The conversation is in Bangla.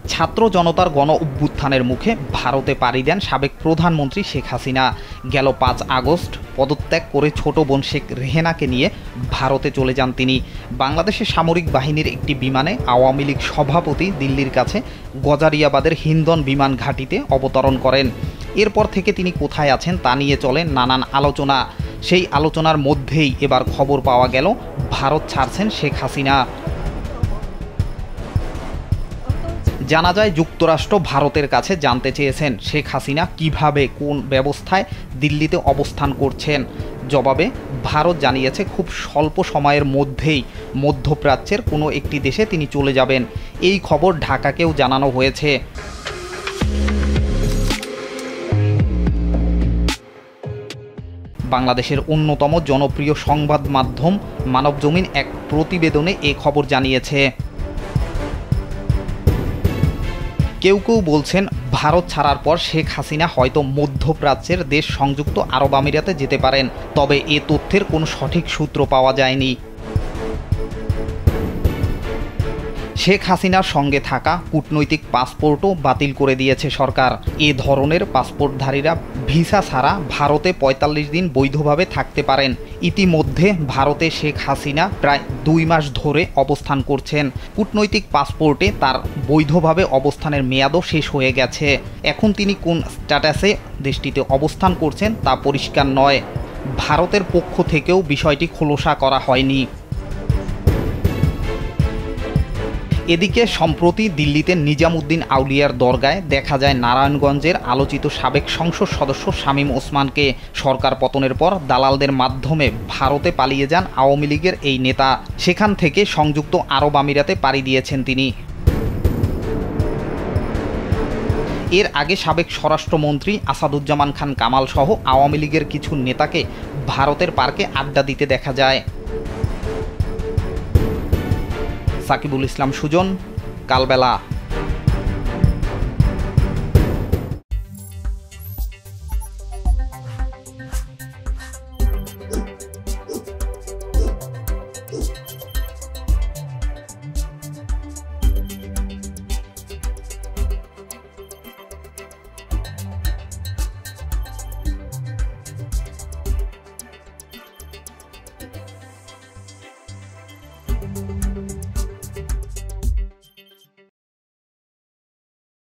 ছাত্র জনতার গণ অভ্যুত্থানের মুখে ভারতে পাড়ি দেন সাবেক প্রধানমন্ত্রী শেখ হাসিনা। গেল ৫ আগস্ট পদত্যাগ করে ছোট বোন শেখ রেহেনাকে নিয়ে ভারতে চলে যান তিনি। বাংলাদেশের সামরিক বাহিনীর একটি বিমানে আওয়ামী লীগ সভাপতি দিল্লির কাছে গজারিয়াবাদের হিন্দন বিমান ঘাঁটিতে অবতরণ করেন। এরপর থেকে তিনি কোথায় আছেন তা নিয়ে চলে নানান আলোচনা। সেই আলোচনার মধ্যেই এবার খবর পাওয়া গেল ভারত ছাড়ছেন শেখ হাসিনা। জানা যায় যুক্তরাষ্ট্র ভারতের কাছে জানতে চেয়েছেন শেখ হাসিনা কিভাবে কোন ব্যবস্থায় দিল্লিতে অবস্থান করছেন। জবাবে ভারত জানিয়েছে খুব স্বল্প সময়ের মধ্যেই মধ্যপ্রাচ্যের কোনো একটি দেশে তিনি চলে যাবেন। এই খবর ঢাকাকেও জানানো হয়েছে। বাংলাদেশের অন্যতম জনপ্রিয় সংবাদ মাধ্যম মানবজমিন এক প্রতিবেদনে এ খবর জানিয়েছে। কেউ কেউ বলছেন ভারত ছাড়ার পর শেখ হাসিনা হয়তো মধ্যপ্রাচ্যের দেশ সংযুক্ত আরব আমিরাতে যেতে পারেন, তবে এ তথ্যের কোনো সঠিক সূত্র পাওয়া যায়নি। শেখ হাসিনার সঙ্গে থাকা কূটনৈতিক পাসপোর্টও বাতিল করে দিয়েছে সরকার। এ ধরনের পাসপোর্টধারীরা ভিসা ছাড়া ভারতে ৪৫ দিন বৈধভাবে থাকতে পারেন। ইতিমধ্যে ভারতে শেখ হাসিনা প্রায় ২ মাস ধরে অবস্থান করছেন। কূটনৈতিক পাসপোর্টে তার বৈধভাবে অবস্থানের মেয়াদও শেষ হয়ে গেছে। এখন তিনি কোন স্ট্যাটাসে দেশটিতে অবস্থান করছেন তা পরিষ্কার নয়। ভারতের পক্ষ থেকেও বিষয়টি খোলসা করা হয়নি। এদিকে সম্প্রতি দিল্লিতে নিজামুদ্দিন আউলিয়ার দরগায় দেখা যায় নারায়ণগঞ্জের আলোচিত সাবেক সংসদ সদস্য শামীম ওসমানকে। সরকার পতনের পর দালালদের মাধ্যমে ভারতে পালিয়ে যান আওয়ামী লীগের এই নেতা। সেখান থেকে সংযুক্ত আরব আমিরাতে পাড়ি দিয়েছেন তিনি। এর আগে সাবেক স্বরাষ্ট্রমন্ত্রী আসাদুজ্জামান খান কামাল সহ আওয়ামী লীগের কিছু নেতাকে ভারতের পার্কে আড্ডা দিতে দেখা যায়। সাকিবুল ইসলাম সুজন, কালবেলা।